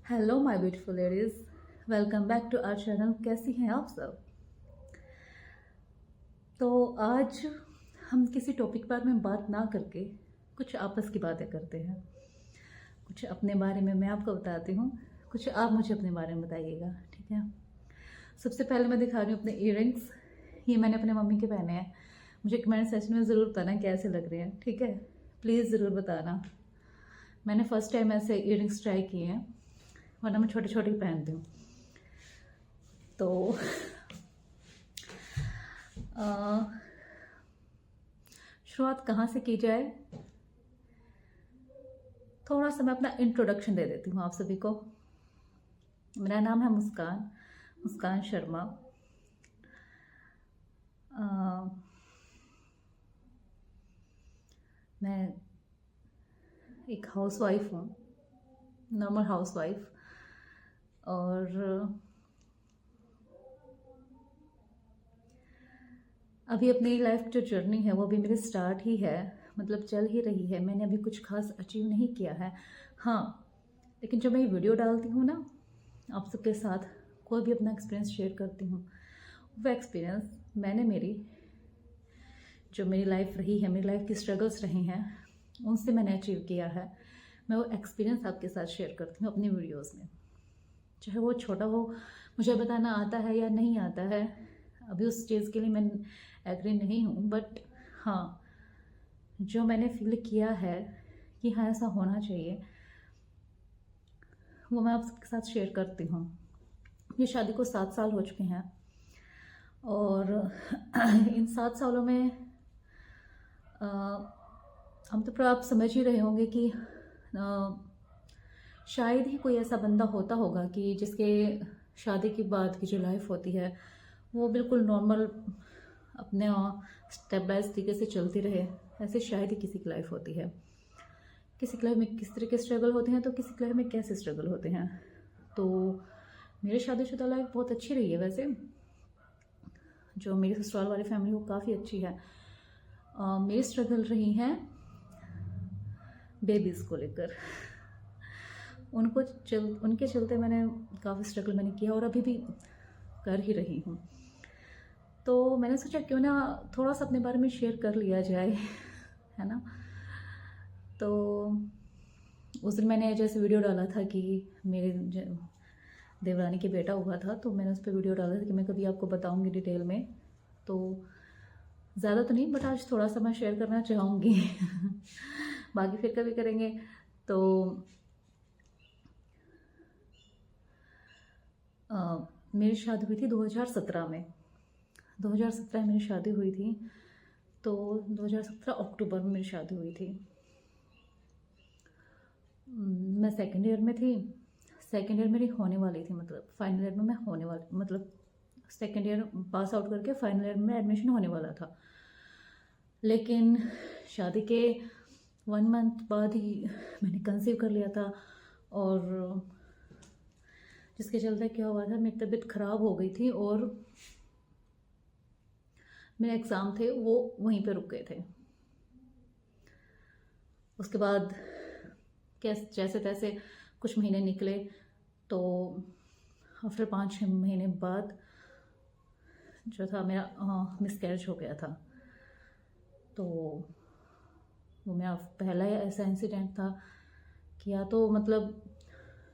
Hello my beautiful ladies, welcome back to our channel. कैसी हैं आप सब? तो आज हम किसी टॉपिक पर में बात ना करके कुछ आपस की बातें करते हैं। कुछ अपने बारे में मैं आपको बताती हूँ, कुछ आप मुझे अपने बारे में बताइएगा, ठीक है? सबसे पहले मैं दिखा रही हूँ अपने इयररिंग्स। ये मैंने अपने मम्मी के पहने हैं। मुझे कमेंट सेक्शन में ज़रूर बताना कैसे लग रहे हैं, ठीक है? प्लीज़ ज़रूर बताना। मैंने फ़र्स्ट टाइम ऐसे इयररिंग्स ट्राई किए हैं, वरना मैं छोटे छोटे ही पहनती हूँ। तो शुरुआत कहाँ से की जाए? थोड़ा सा मैं अपना इंट्रोडक्शन दे देती हूँ आप सभी को। मेरा नाम है मुस्कान, मुस्कान शर्मा। मैं एक हाउसवाइफ हूँ, नॉर्मल हाउसवाइफ। और अभी अपनी लाइफ जो जर्नी है वो अभी मेरी स्टार्ट ही है, मतलब चल ही रही है। मैंने अभी कुछ खास अचीव नहीं किया है, हाँ। लेकिन जब मैं ये वीडियो डालती हूँ ना, आप सबके साथ कोई भी अपना एक्सपीरियंस शेयर करती हूँ, वो एक्सपीरियंस मैंने जो मेरी लाइफ रही है, मेरी लाइफ की स्ट्रगल्स रही हैं, उनसे मैंने अचीव किया है। मैं वो एक्सपीरियंस आपके साथ शेयर करती हूँ अपनी वीडियोस में। चाहे वो छोटा हो, मुझे बताना आता है या नहीं आता है, अभी उस चीज़ के लिए मैं एग्री नहीं हूँ, बट हाँ, जो मैंने फील किया है कि हाँ ऐसा होना चाहिए, वो मैं आप सबके साथ शेयर करती हूँ। ये शादी को 7 साल हो चुके हैं, और इन 7 सालों में आमतौर पर आप समझ ही रहे होंगे कि शायद ही कोई ऐसा बंदा होता होगा कि जिसके शादी के बाद की जो लाइफ होती है वो बिल्कुल नॉर्मल अपने स्टेप बाय तरीके से चलती रहे। ऐसे शायद ही किसी की लाइफ होती है। किसी की लाइफ में किस तरह के स्ट्रगल होते हैं, तो किसी की लाइफ में कैसे स्ट्रगल होते हैं। तो मेरी शादीशुदा लाइफ बहुत अच्छी रही है वैसे। जो मेरी ससुराल वाली फैमिली वो काफ़ी अच्छी है। मेरी स्ट्रगल रही हैं बेबीज़ को लेकर। उनके चलते मैंने काफ़ी स्ट्रगल मैंने किया, और अभी भी कर ही रही हूँ। तो मैंने सोचा क्यों ना थोड़ा सा अपने बारे में शेयर कर लिया जाए, है ना? तो उस दिन मैंने जैसे वीडियो डाला था कि मेरे देवरानी के बेटा हुआ था, तो मैंने उस पर वीडियो डाला था कि मैं कभी आपको बताऊंगी डिटेल में। तो ज़्यादा तो नहीं, बट आज थोड़ा सा मैं शेयर करना चाहूँगी। बाकी फिर कभी करेंगे। तो मेरी शादी हुई थी 2017 में। 2017 में मेरी शादी हुई थी, तो 2017 अक्टूबर में मेरी शादी हुई थी। मैं सेकेंड ईयर में थी। सेकेंड ईयर मेरी होने वाली थी, मतलब फाइनल ईयर में मैं होने वाली, मतलब सेकेंड ईयर पास आउट करके फाइनल ईयर में एडमिशन होने वाला था। लेकिन शादी के 1 मंथ बाद ही मैंने कंसीव कर लिया था, और जिसके चलते क्या हुआ था, मेरी तबीयत ख़राब हो गई थी, और मेरे एग्ज़ाम थे वो वहीं पे रुक गए थे। उसके बाद जैसे तैसे कुछ महीने निकले, तो आफ्टर 5-6 महीने बाद जो था मेरा मिसकैरेज हो गया था। तो वो मेरा पहला ऐसा इंसिडेंट था कि या तो मतलब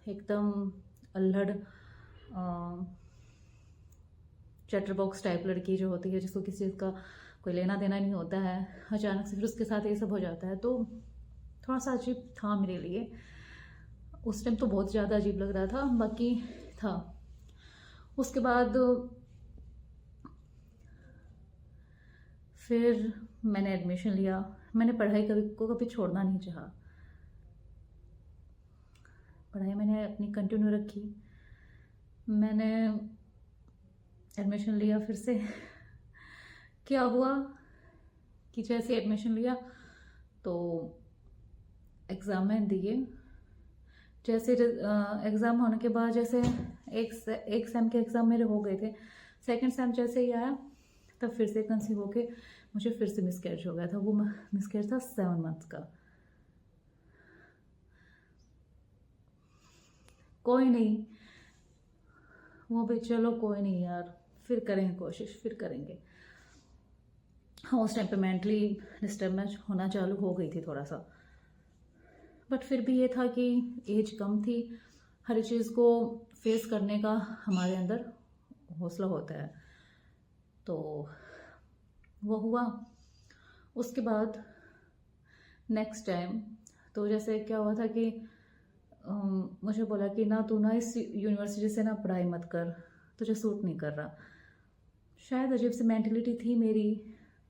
एकदम अल्हड़ चैटर बॉक्स टाइप लड़की जो होती है, जिसको किसी चीज़ का कोई लेना देना नहीं होता है, अचानक से फिर उसके साथ ये सब हो जाता है, तो थोड़ा सा अजीब था मेरे लिए। उस टाइम तो बहुत ज़्यादा अजीब लग रहा था, बाकी था। उसके बाद फिर मैंने एडमिशन लिया। मैंने पढ़ाई कभी छोड़ना नहीं चाहा। पढ़ाई मैंने अपनी कंटिन्यू रखी। मैंने एडमिशन लिया फिर से। क्या हुआ कि जैसे एडमिशन लिया तो एग्ज़ाम में दिए। जैसे एग्ज़ाम होने के बाद जैसे एक सेम के एग्ज़ाम मेरे हो गए थे, सेकंड सेम जैसे ही आया तब फिर से कंसीव होके मुझे फिर से मिसकैरेज हो गया था। वो मिसकैरेज था 7 मंथ का। कोई नहीं, वो भी चलो कोई नहीं यार, फिर करेंगे कोशिश, फिर करेंगे। हाँ, उस टाइम पे मेंटली डिस्टर्बेंस होना चालू हो गई थी थोड़ा सा, बट फिर भी ये था कि एज कम थी, हर चीज़ को फेस करने का हमारे अंदर हौसला होता है। तो वो हुआ। उसके बाद नेक्स्ट टाइम तो जैसे क्या हुआ था कि मुझे बोला कि ना तू ना इस यूनिवर्सिटी से ना पढ़ाई मत कर, तुझे सूट नहीं कर रहा। शायद अजीब सी मेंटलिटी थी मेरी,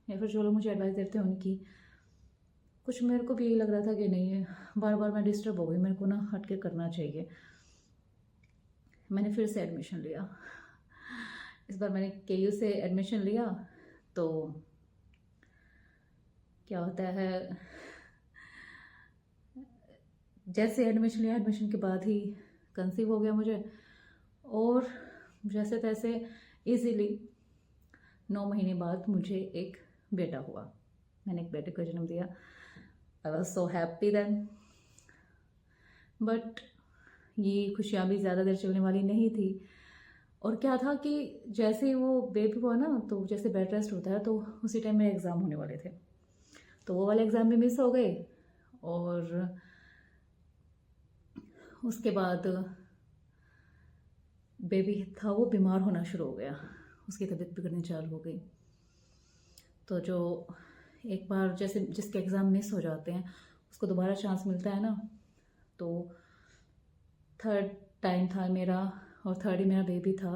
या फिर जो लोग मुझे एडवाइस देते हैं उनकी। कुछ मेरे को भी यही लग रहा था कि नहीं, बार बार मैं डिस्टर्ब हो गई, मेरे को ना हट के करना चाहिए। मैंने फिर से एडमिशन लिया। इस बार मैंने केयू से एडमिशन लिया। तो क्या होता है, जैसे एडमिशन लिया, एडमिशन के बाद ही कंसीव हो गया मुझे, और जैसे तैसे इजीली 9 महीने बाद मुझे एक बेटा हुआ। मैंने एक बेटे को जन्म दिया। I was so happy then. But ये खुशियाँ भी ज़्यादा देर चलने वाली नहीं थी। और क्या था कि जैसे ही वो बेबी हुआ ना, तो जैसे बेड रेस्ट होता है, तो उसी टाइम मेरे एग्ज़ाम होने वाले थे। तो वो वाले एग्ज़ाम भी मिस हो गए, और उसके बाद बेबी था वो बीमार होना शुरू हो गया, उसकी तबीयत बिगड़ने चालू हो गई। तो जो एक बार जैसे जिसके एग्ज़ाम मिस हो जाते हैं उसको दोबारा चांस मिलता है ना, तो थर्ड टाइम था मेरा, और थर्ड ही मेरा बेबी था।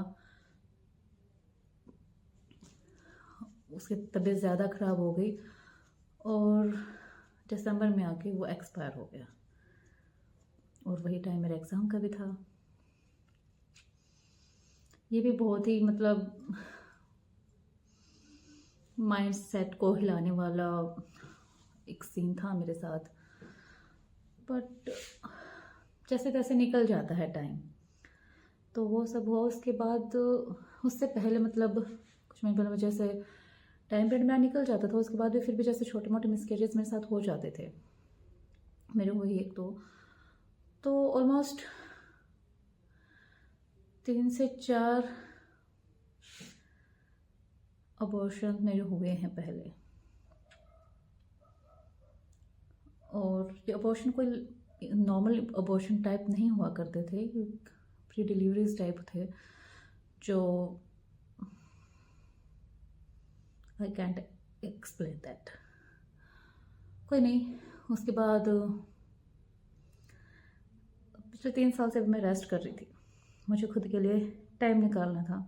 उसकी तबीयत ज़्यादा ख़राब हो गई, और दिसंबर में आके वो एक्सपायर हो गया, और वही टाइम मेरे एग्ज़ाम का भी था। ये भी बहुत ही मतलब माइंड सेट को हिलाने वाला एक सीन था मेरे साथ। बट जैसे तैसे निकल जाता है टाइम। तो वो सब हुआ। उसके बाद उससे पहले मतलब कुछ महीने पहले जैसे टाइम पीरियड मेरा निकल जाता था, उसके बाद भी फिर भी जैसे छोटे मोटे मिसकैरेज मेरे साथ हो जाते थे। मेरे हुई एक तो ऑलमोस्ट 3 से 4 अबॉर्शन मेरे हुए हैं पहले। और ये अबॉर्शन कोई नॉर्मल अबॉर्शन टाइप नहीं हुआ करते थे, प्री डिलीवरीज टाइप थे, जो आई कैंट एक्सप्लेन दैट। कोई नहीं। उसके बाद पिछले 3 साल से मैं रेस्ट कर रही थी, मुझे खुद के लिए टाइम निकालना था।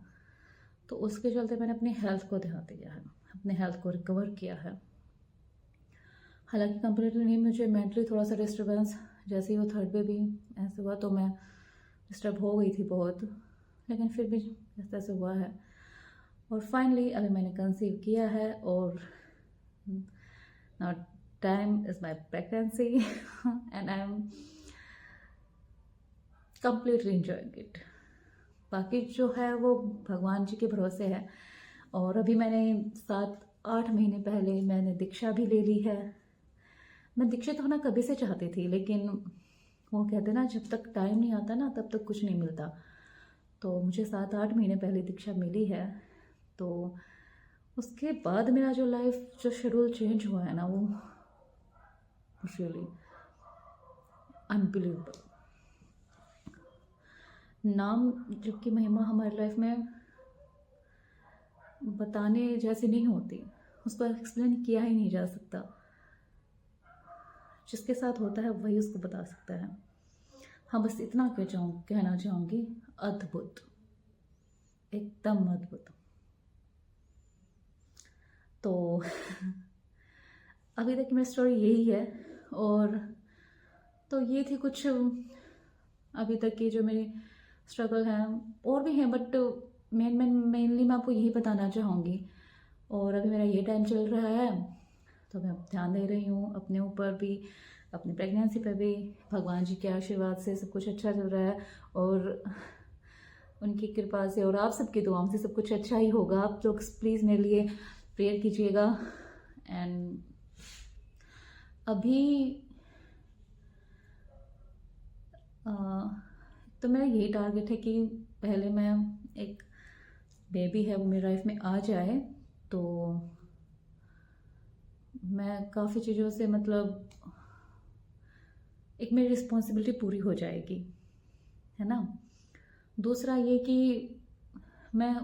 तो उसके चलते मैंने अपनी हेल्थ को ध्यान दिया है, अपने हेल्थ को रिकवर किया है। हालांकि कंप्लीटली नहीं, मुझे मेंटली थोड़ा सा डिस्टर्बेंस, जैसे ही वो थर्ड बेबी ऐसे हुआ तो मैं डिस्टर्ब हो गई थी बहुत, लेकिन फिर भी जैसे तैसे हुआ है। और फाइनली अभी मैंने कंसीव किया है, और now time is my pregnancy and I am completely enjoying it. बाकी जो है वो भगवान जी के भरोसे है। और अभी मैंने 7-8 महीने पहले मैंने दीक्षा भी ले ली है। मैं दीक्षित होना कभी से चाहती थी, लेकिन वो कहते ना जब तक टाइम नहीं आता ना तब तक कुछ नहीं मिलता। तो मुझे 7-8 महीने पहले दीक्षा मिली है। तो उसके बाद मेरा जो लाइफ जो शेड्यूल चेंज हुआ है ना, वो रियली अनबिलीवेबल। नाम जबकि महिमा हमारी लाइफ में बताने जैसी नहीं होती, उसको एक्सप्लेन किया ही नहीं जा सकता। जिसके साथ होता है वही उसको बता सकता है। हाँ, बस इतना कहना चाहूँगी, अद्भुत, एकदम अद्भुत। तो अभी तक मेरी स्टोरी यही है। और तो ये थी कुछ अभी तक की जो मेरी स्ट्रगल है, और भी हैं, बट मेनली मैं आपको यही बताना चाहूँगी। और अभी मेरा ये टाइम चल रहा है, तो मैं ध्यान दे रही हूँ अपने ऊपर भी, अपनी प्रेगनेंसी पे भी। भगवान जी के आशीर्वाद से सब कुछ अच्छा चल रहा है, और उनकी कृपा से और आप सबकी दुआओं से सब कुछ अच्छा ही होगा। आप लोग प्लीज़ मेरे लिए प्रेयर कीजिएगा। एंड अभी तो मेरा यही टारगेट है कि पहले मैं एक बेबी है वो मेरी लाइफ में आ जाए तो मैं काफ़ी चीज़ों से मतलब एक मेरी रिस्पॉन्सिबिलिटी पूरी हो जाएगी, है ना। दूसरा ये कि मैं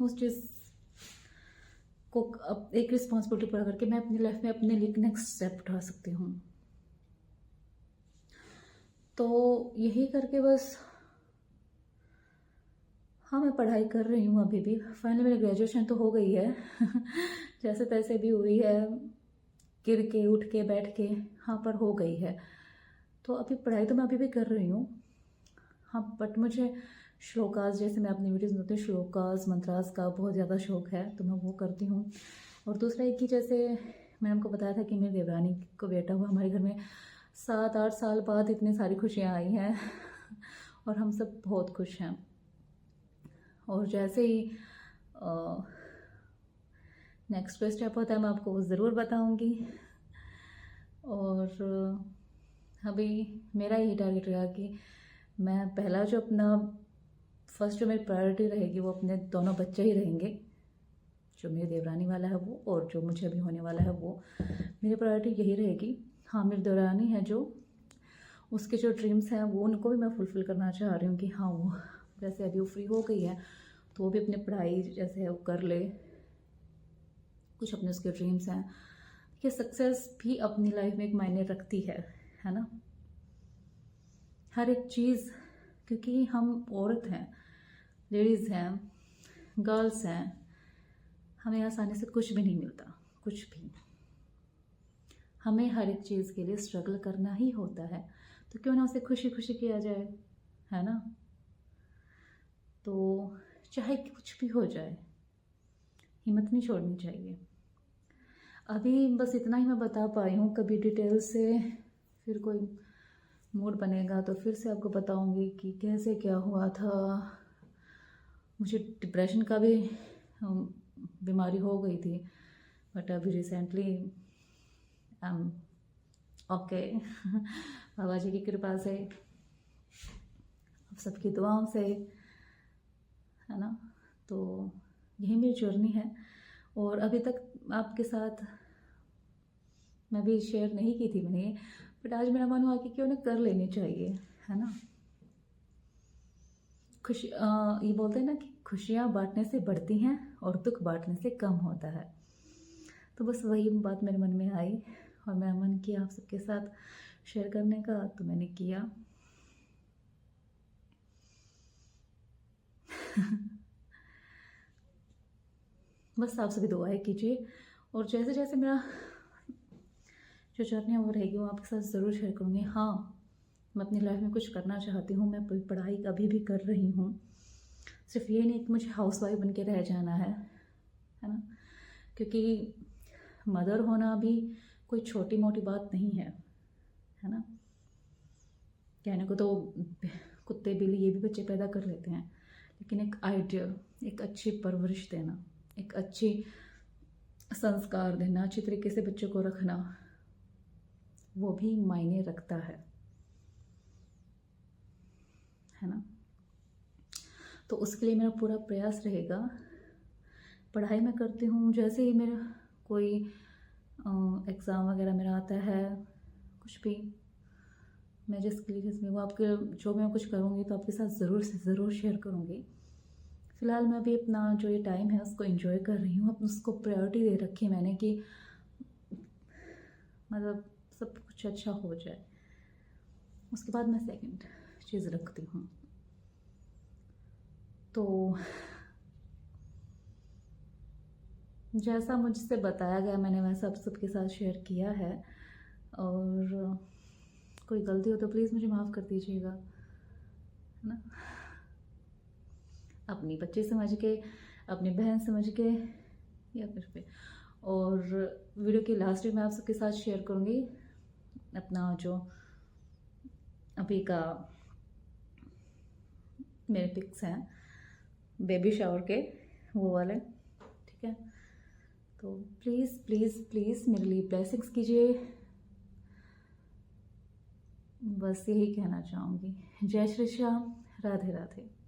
उस चीज़ को अब एक रिस्पॉन्सिबिलिटी पूरा करके मैं अपनी लाइफ में अपने लिए नेक्स्ट स्टेप उठा सकती हूँ। तो यही करके बस, हाँ मैं पढ़ाई कर रही हूँ अभी भी। फाइनली मेरी ग्रेजुएशन तो हो गई है जैसे तैसे भी हुई है, गिर के उठ के बैठ के, हाँ पर हो गई है। तो अभी पढ़ाई तो मैं अभी भी कर रही हूँ, हाँ बट मुझे श्लोकास, जैसे मैं अपनी वीडियोस में बताती हूँ, श्लोकास मंत्रास का बहुत ज़्यादा शौक है तो मैं वो करती हूँ। और दूसरा एक कि जैसे मैंने आपको बताया था कि मेरी देवरानी को बेटा हुआ, हमारे घर में 7-8 साल बाद इतनी सारी खुशियाँ आई हैं और हम सब बहुत खुश हैं। और जैसे ही नेक्स्ट कोई स्टेप होता है मैं आपको ज़रूर बताऊंगी। और अभी मेरा यही टारगेट रहेगा कि मैं पहला जो अपना फर्स्ट जो मेरी प्रायोरिटी रहेगी वो अपने दोनों बच्चे ही रहेंगे, जो मेरी देवरानी वाला है वो और जो मुझे अभी होने वाला है वो। मेरी प्रायोरिटी यही रहेगी। हाँ मेरी देवरानी है जो, उसके जो ड्रीम्स हैं वो उनको भी मैं फुलफ़िल करना चाह रही हूँ कि हाँ वो जैसे अभी वो फ्री हो गई है तो वो भी अपनी पढ़ाई जैसे है वो कर ले, कुछ अपने उसके ड्रीम्स हैं कि सक्सेस भी अपनी लाइफ में एक मायने रखती है ना। हर एक चीज़, क्योंकि हम औरत हैं, लेडीज़ हैं, गर्ल्स हैं, हमें आसानी से कुछ भी नहीं मिलता, कुछ भी। हमें हर एक चीज़ के लिए स्ट्रगल करना ही होता है, तो क्यों ना उसे खुशी खुशी किया जाए, है ना। तो चाहे कुछ भी हो जाए हिम्मत नहीं छोड़नी चाहिए। अभी बस इतना ही मैं बता पाई हूँ, कभी डिटेल से फिर कोई मूड बनेगा तो फिर से आपको बताऊंगी कि कैसे क्या हुआ था। मुझे डिप्रेशन का भी बीमारी हो गई थी बट अभी रिसेंटली आई एम ओके बाबा जी की कृपा से, आप सबकी दुआओं से, है ना। तो यही मेरी जर्नी है और अभी तक आपके साथ मैं भी शेयर नहीं की थी मैंने, बट आज मेरा मन हुआ कि क्यों ना कर लेनी चाहिए, है ना। ये बोलते हैं ना कि खुशियाँ बांटने से बढ़ती हैं और दुख बांटने से कम होता है। तो बस वही बात मेरे मन में आई और मेरा मन किया आप सबके साथ शेयर करने का, तो मैंने किया। बस आप सभी दुआएं कीजिए और जैसे जैसे मेरा जो जर्नी है वो रहेगी वो आपके साथ ज़रूर शेयर करूँगी। हाँ मैं अपनी लाइफ में कुछ करना चाहती हूँ, मैं पढ़ाई अभी भी कर रही हूँ, सिर्फ ये नहीं कि मुझे हाउसवाइफ बन के रह जाना है ना। क्योंकि मदर होना भी कोई छोटी मोटी बात नहीं है ना। कहने को तो कुत्ते बिल्ली ये भी बच्चे पैदा कर लेते हैं, लेकिन एक आइडियल, एक अच्छी परवरिश देना, एक अच्छी संस्कार देना, अच्छी तरीके से बच्चों को रखना, वो भी मायने रखता है ना। तो उसके लिए मेरा पूरा प्रयास रहेगा। पढ़ाई मैं करती हूँ, जैसे ही मेरा कोई एग्ज़ाम वगैरह मेरा आता है, कुछ भी मैं जिसके लिए जिसमें वो आपके जो मैं कुछ करूँगी तो आपके साथ ज़रूर से ज़रूर शेयर करूँगी। फ़िलहाल मैं अभी अपना जो ये टाइम है उसको एंजॉय कर रही हूँ, अपने उसको प्रायोरिटी दे रखी है मैंने कि मतलब सब कुछ अच्छा हो जाए, उसके बाद मैं सेकंड चीज़ रखती हूँ। तो जैसा मुझसे बताया गया मैंने वैसा आप सबके साथ शेयर किया है, और कोई गलती हो तो प्लीज़ मुझे माफ़ कर दीजिएगा, है ना। अपनी बच्ची समझ के, अपनी बहन समझ के या फिर पे। और वीडियो की लास्ट में मैं आप सबके साथ शेयर करूँगी अपना जो अभी का मेरे पिक्स हैं बेबी शावर के, वो वाले, ठीक है। तो प्लीज़ प्लीज़ प्लीज़ मेरे लिए ब्लेसिंग्स कीजिए, बस यही कहना चाहूँगी। जय श्री श्याम, राधे राधे।